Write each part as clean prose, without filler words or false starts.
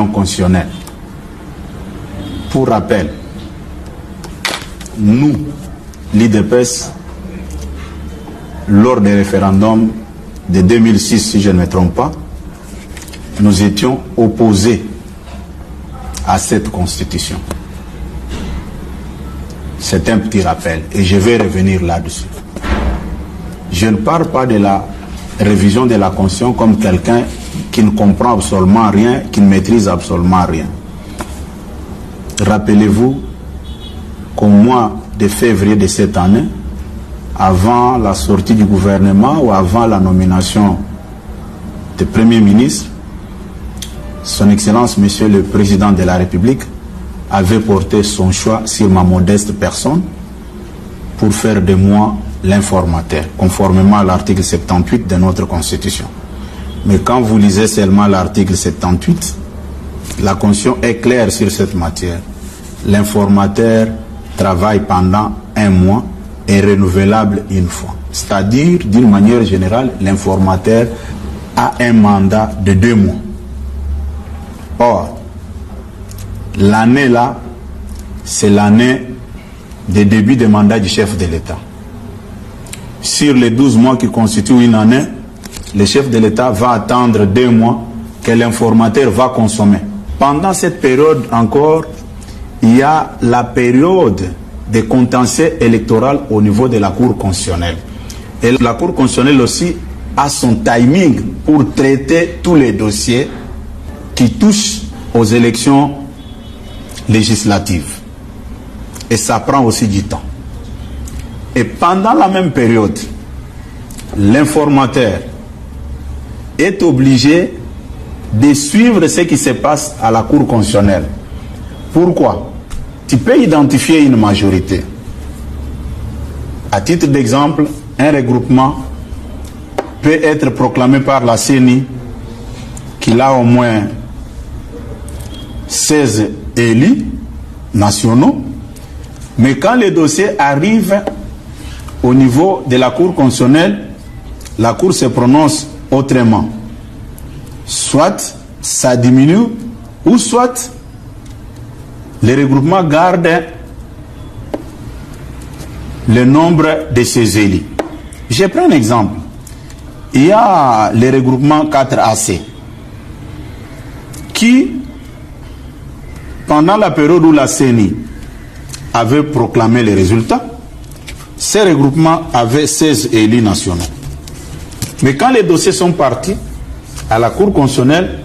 constitutionnelle. Pour rappel, nous, l'IDPS, lors des référendums de 2006, si je ne me trompe pas, nous étions opposés à cette constitution. C'est un petit rappel et je vais revenir là-dessus. Je ne parle pas de la révision de la Constitution comme quelqu'un qui ne comprend absolument rien, qui ne maîtrise absolument rien. Rappelez-vous qu'au mois de février de cette année, avant la sortie du gouvernement ou avant la nomination du Premier ministre, Son Excellence, Monsieur le Président de la République, avait porté son choix sur ma modeste personne pour faire de moi l'informateur, conformément à l'article 78 de notre Constitution. Mais quand vous lisez seulement l'article 78, la Constitution est claire sur cette matière. L'informateur travaille pendant 1 mois et renouvelable une fois. C'est-à-dire, d'une manière générale, l'informateur a un mandat de 2 mois. Or, l'année là, c'est l'année de début de mandat du chef de l'État. Sur les 12 mois qui constituent une année, le chef de l'État va attendre 2 mois que l'informateur va consommer. Pendant cette période encore, il y a la période de contentieux électoral au niveau de la Cour constitutionnelle. Et la Cour constitutionnelle aussi a son timing pour traiter tous les dossiers qui touchent aux élections législatives. Et ça prend aussi du temps. Et pendant la même période, l'informateur est obligé de suivre ce qui se passe à la Cour constitutionnelle. Pourquoi? Tu peux identifier une majorité. À titre d'exemple, un regroupement peut être proclamé par la CENI qu'il a au moins 16 élus nationaux, mais quand les dossiers arrivent au niveau de la Cour constitutionnelle, la Cour se prononce autrement. Soit ça diminue, ou soit les regroupements gardent le nombre de ces élus. Je prends un exemple. Il y a le regroupement 4AC qui, pendant la période où la CENI avait proclamé les résultats, ces regroupements avaient 16 élus nationaux. Mais quand les dossiers sont partis à la Cour constitutionnelle,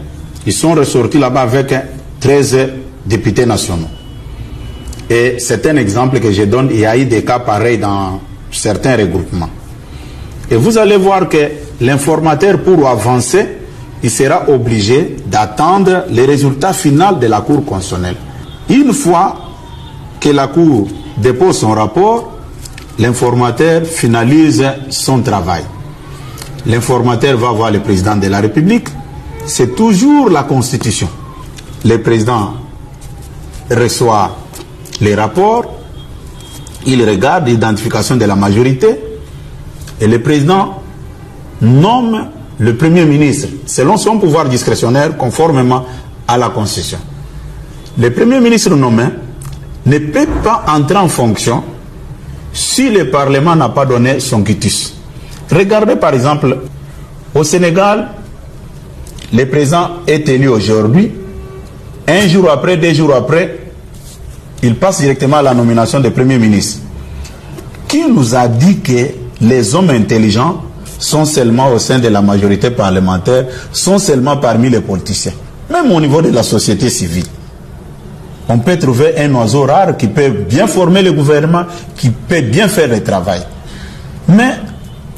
ils sont ressortis là-bas avec 13 députés nationaux. Et c'est un exemple que je donne. Il y a eu des cas pareils dans certains regroupements. Et vous allez voir que l'informateur, pour avancer, il sera obligé d'attendre les résultats finaux de la Cour constitutionnelle. Une fois que la Cour dépose son rapport, l'informateur finalise son travail. L'informateur va voir le président de la République. C'est toujours la Constitution. Le président reçoit les rapports, il regarde l'identification de la majorité et le président nomme le Premier ministre selon son pouvoir discrétionnaire conformément à la Constitution. Le Premier ministre nommé ne peut pas entrer en fonction si le Parlement n'a pas donné son quitus. Regardez par exemple, au Sénégal, le président est élu aujourd'hui. 1 jour après, 2 jours après, il passe directement à la nomination du Premier ministre. Qui nous a dit que les hommes intelligents sont seulement au sein de la majorité parlementaire, sont seulement parmi les politiciens? Même au niveau de la société civile, on peut trouver un oiseau rare qui peut bien former le gouvernement, qui peut bien faire le travail. Mais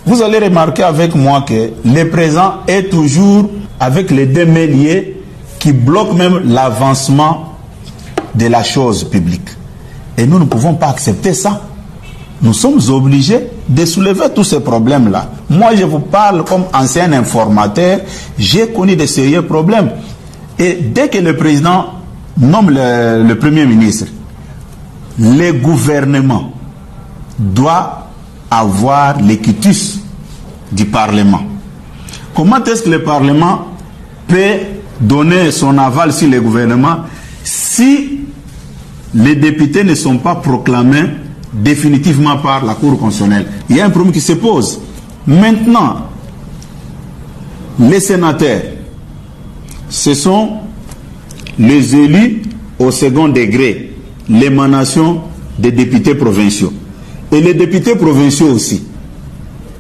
vous allez remarquer avec moi que le président est toujours avec les 2 mains liées qui bloquent même l'avancement de la chose publique. Et nous ne pouvons pas accepter ça. Nous sommes obligés de soulever tous ces problèmes-là. Moi, je vous parle comme ancien informateur, j'ai connu de sérieux problèmes. Et dès que le président nomme le Premier ministre, le gouvernement doit avoir le quitus du Parlement. Comment est-ce que le Parlement peut donner son aval sur le gouvernement si les députés ne sont pas proclamés définitivement par la Cour constitutionnelle. Il y a un problème qui se pose. Maintenant, les sénateurs, ce sont les élus au second degré, l'émanation des députés provinciaux. Et les députés provinciaux aussi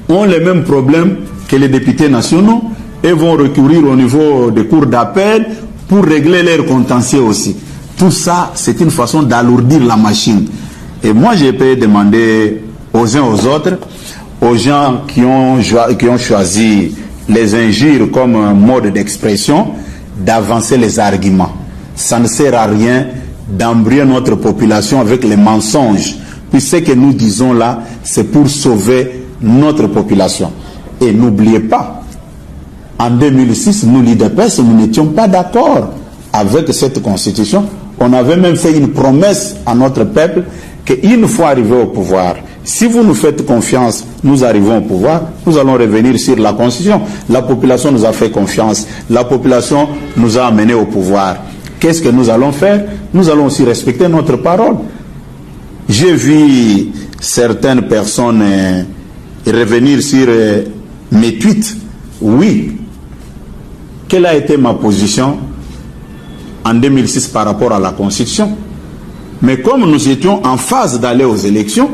ont les mêmes problèmes que les députés nationaux et vont recourir au niveau des cours d'appel pour régler leurs contentieux aussi. Tout ça, c'est une façon d'alourdir la machine. Et moi, je peux demander aux uns aux autres, aux gens qui ont choisi les injures comme un mode d'expression, d'avancer les arguments. Ça ne sert à rien d'embrouiller notre population avec les mensonges. Puis ce que nous disons là, c'est pour sauver notre population. Et n'oubliez pas, en 2006, nous, l'IDPS, nous n'étions pas d'accord avec cette constitution. On avait même fait une promesse à notre peuple qu'une fois arrivé au pouvoir, si vous nous faites confiance, nous arrivons au pouvoir, nous allons revenir sur la constitution. La population nous a fait confiance, la population nous a amenés au pouvoir. Qu'est-ce que nous allons faire? Nous allons aussi respecter notre parole. J'ai vu certaines personnes revenir sur mes tweets. Oui. Quelle a été ma position en 2006 par rapport à la Constitution? Mais comme nous étions en phase d'aller aux élections,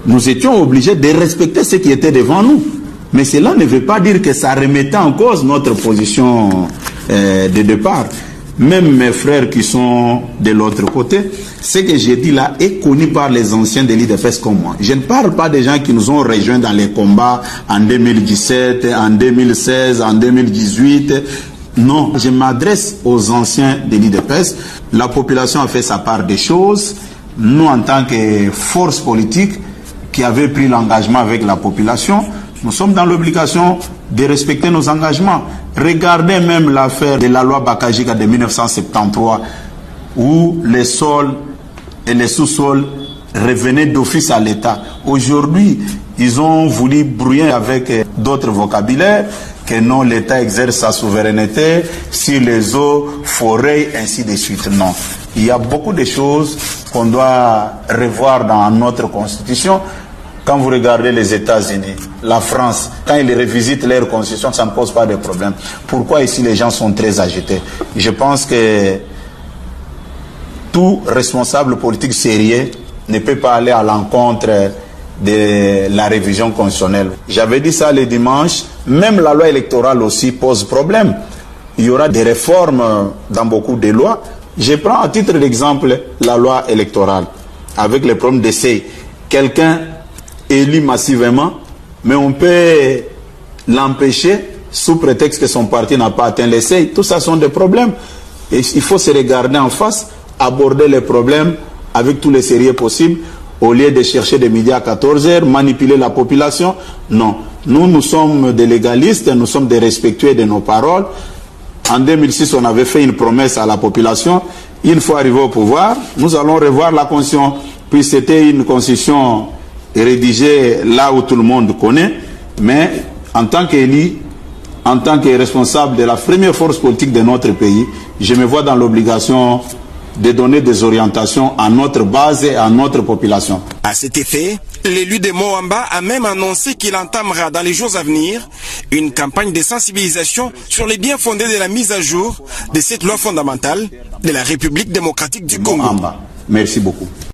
nous étions obligés de respecter ce qui était devant nous. Mais cela ne veut pas dire que ça remettait en cause notre position de départ. Même mes frères qui sont de l'autre côté, ce que j'ai dit là est connu par les anciens de l'IDPS comme moi. Je ne parle pas des gens qui nous ont rejoints dans les combats en 2017, en 2016, en 2018. Non, je m'adresse aux anciens de l'IDPS. La population a fait sa part des choses. Nous, en tant que force politique qui avait pris l'engagement avec la population, nous sommes dans l'obligation de respecter nos engagements. Regardez même l'affaire de la loi Bakajika de 1973, où les sols et les sous-sols revenaient d'office à l'État. Aujourd'hui, ils ont voulu brouiller avec d'autres vocabulaires, que non, l'État exerce sa souveraineté sur les eaux, forêts, ainsi de suite. Non. Il y a beaucoup de choses qu'on doit revoir dans notre constitution. Quand vous regardez les États-Unis, la France, quand ils revisitent leur constitution, ça ne pose pas de problème. Pourquoi ici les gens sont très agités? Je pense que tout responsable politique sérieux ne peut pas aller à l'encontre de la révision constitutionnelle. J'avais dit ça le dimanche, même la loi électorale aussi pose problème. Il y aura des réformes dans beaucoup de lois. Je prends à titre d'exemple la loi électorale, avec les problèmes d'essai. Quelqu'un élu massivement, mais on peut l'empêcher sous prétexte que son parti n'a pas atteint les seuils. Tout ça sont des problèmes. Et il faut se regarder en face, aborder les problèmes avec tous les sérieux possibles, au lieu de chercher des médias à 14 heures, manipuler la population. Non. Nous sommes des légalistes, nous sommes des respectueux de nos paroles. En 2006, on avait fait une promesse à la population. Une fois arrivé au pouvoir, nous allons revoir la constitution. Puis c'était une constitution rédigée là où tout le monde connaît, mais en tant qu'élu, en tant que responsable de la première force politique de notre pays, je me vois dans l'obligation de donner des orientations à notre base et à notre population. À cet effet, l'élu de Moamba a même annoncé qu'il entamera dans les jours à venir une campagne de sensibilisation sur les biens fondés de la mise à jour de cette loi fondamentale de la République démocratique du Congo. Moamba. Merci beaucoup.